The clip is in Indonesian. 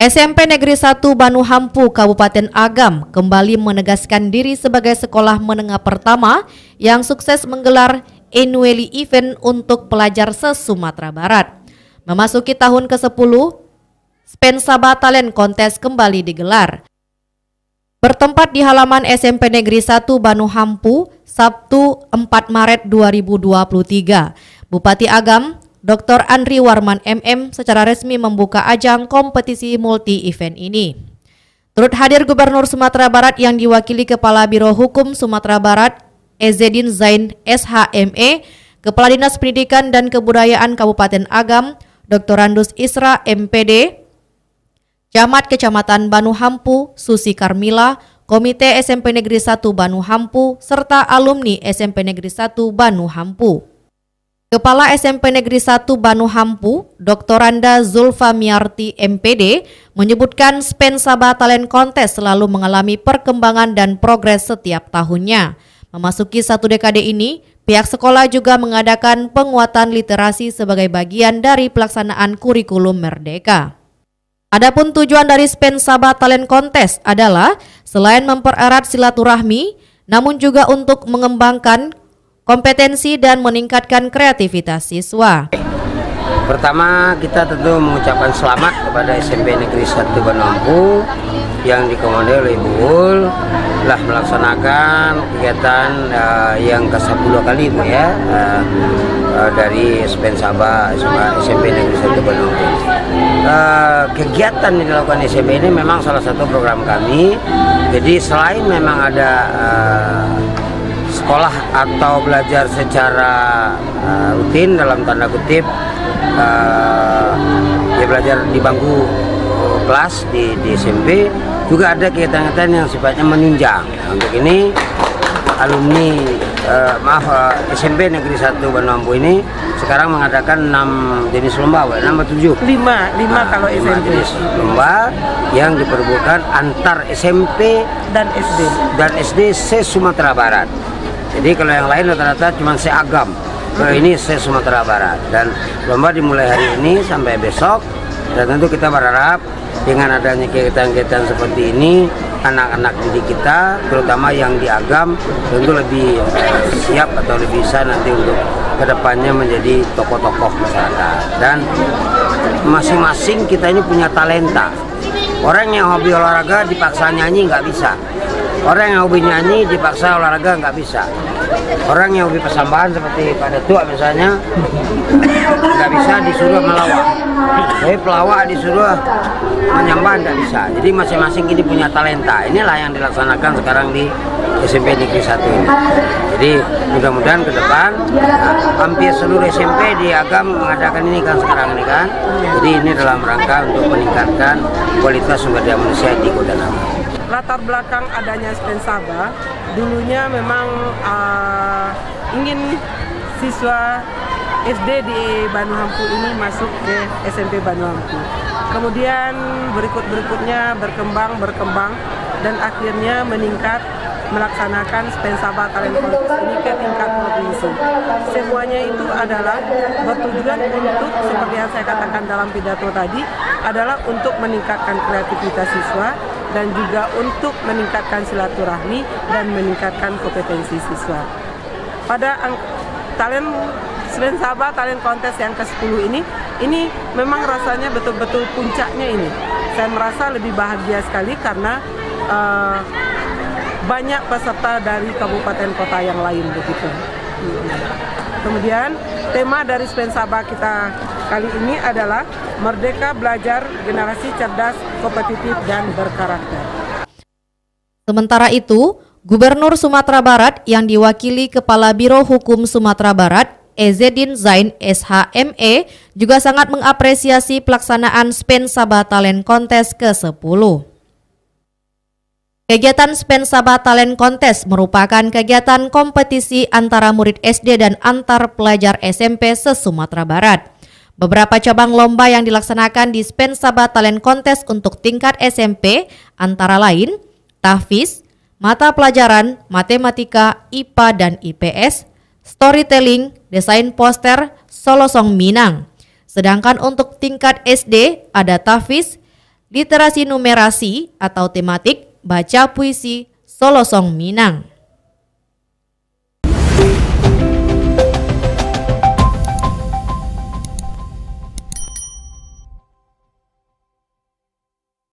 SMP Negeri 1 Banu Hampu, Kabupaten Agam kembali menegaskan diri sebagai sekolah menengah pertama yang sukses menggelar annual event untuk pelajar se-Sumatera Barat. Memasuki tahun ke-10, Spensaba Talent Contest kembali digelar. Bertempat di halaman SMP Negeri 1 Banu Hampu, Sabtu 4 Maret 2023, Bupati Agam Dr. Andri Warman MM secara resmi membuka ajang kompetisi multi-event ini. Turut hadir Gubernur Sumatera Barat yang diwakili Kepala Biro Hukum Sumatera Barat, Ezzedin Zain SHME, Kepala Dinas Pendidikan dan Kebudayaan Kabupaten Agam, Dr. Randus Isra MPD, Camat Kecamatan Banu Hampu, Susi Karmila, Komite SMP Negeri 1 Banu Hampu, serta alumni SMP Negeri 1 Banu Hampu. Kepala SMP Negeri 1 Banu Hampu, Dr. Randa Zulfa Miarti MPD, menyebutkan Spensaba Talent Contest selalu mengalami perkembangan dan progres setiap tahunnya. Memasuki satu dekade ini, pihak sekolah juga mengadakan penguatan literasi sebagai bagian dari pelaksanaan kurikulum Merdeka. Adapun tujuan dari Spensaba Talent Contest adalah selain mempererat silaturahmi, namun juga untuk mengembangkan kompetensi dan meningkatkan kreativitas siswa. Pertama, kita tentu mengucapkan selamat kepada SMP Negeri 1 Banu Hampu yang dikomandir oleh Ibu Ul telah melaksanakan kegiatan yang ke-10 kali Bu ya, dari Spensaba SMP Negeri 1 Banu Hampu. Kegiatan yang dilakukan SMP ini memang salah satu program kami. Jadi selain memang ada sekolah atau belajar secara rutin dalam tanda kutip, ya belajar di bangku kelas di SMP, juga ada kegiatan-kegiatan yang sifatnya menunjang. Untuk ini alumni SMP Negeri 1 Banu Hampu ini sekarang mengadakan 6 jenis lomba, 6 atau 7? 5 kalau SMP. 5 jenis lomba yang diperebutkan antar SMP dan SD se-Sumatera Barat. Jadi kalau yang lain rata-rata cuma se-Agam, kalau ini se-Sumatera Barat. Dan lomba dimulai hari ini sampai besok. Dan tentu kita berharap dengan adanya kegiatan-kegiatan seperti ini, anak-anak didik kita, terutama yang di Agam, tentu lebih siap atau lebih bisa nanti untuk kedepannya menjadi tokoh-tokoh masyarakat. Dan masing-masing kita ini punya talenta. Orang yang hobi olahraga dipaksa nyanyi nggak bisa. Orang yang hobi nyanyi dipaksa olahraga nggak bisa. Orang yang hobi persambahan seperti pada tua misalnya nggak bisa disuruh melawak. Tapi pelawak disuruh menyembah nggak bisa. Jadi masing-masing ini punya talenta. Inilah yang dilaksanakan sekarang di SMP Negeri 1 ini. Jadi mudah-mudahan ke depan hampir seluruh SMP di Agam mengadakan ini kan sekarang ini kan. Jadi ini dalam rangka untuk meningkatkan kualitas sumber daya manusia di Kota Agam. Latar belakang adanya Spensaba, dulunya memang ingin siswa SD di Banu Hampu ini masuk ke SMP Banu Hampu. Kemudian berikutnya berkembang dan akhirnya meningkat melaksanakan Spensaba Talent Contest ini ke tingkat provinsi. Semuanya itu adalah bertujuan untuk, seperti yang saya katakan dalam pidato tadi, adalah untuk meningkatkan kreativitas siswa dan juga untuk meningkatkan silaturahmi dan meningkatkan kompetensi siswa. Pada Spensaba Talent Contest yang ke-10 ini memang rasanya betul-betul puncaknya ini. Saya merasa lebih bahagia sekali karena banyak peserta dari kabupaten kota yang lain begitu. Kemudian tema dari Spensaba kita kali ini adalah Merdeka Belajar, Generasi Cerdas, Kompetitif dan Berkarakter. Sementara itu, Gubernur Sumatera Barat yang diwakili Kepala Biro Hukum Sumatera Barat, Ezzedin Zain SHME, juga sangat mengapresiasi pelaksanaan Spensaba Talent Contest ke-10. Kegiatan Spensaba Talent Contest merupakan kegiatan kompetisi antara murid SD dan antar pelajar SMP se-Sumatera Barat. Beberapa cabang lomba yang dilaksanakan di Spensaba Talent Contest untuk tingkat SMP antara lain tahfiz, mata pelajaran matematika, IPA dan IPS, storytelling, desain poster, solo song Minang. Sedangkan untuk tingkat SD ada tahfiz, literasi numerasi atau tematik, baca puisi, solosong Minang.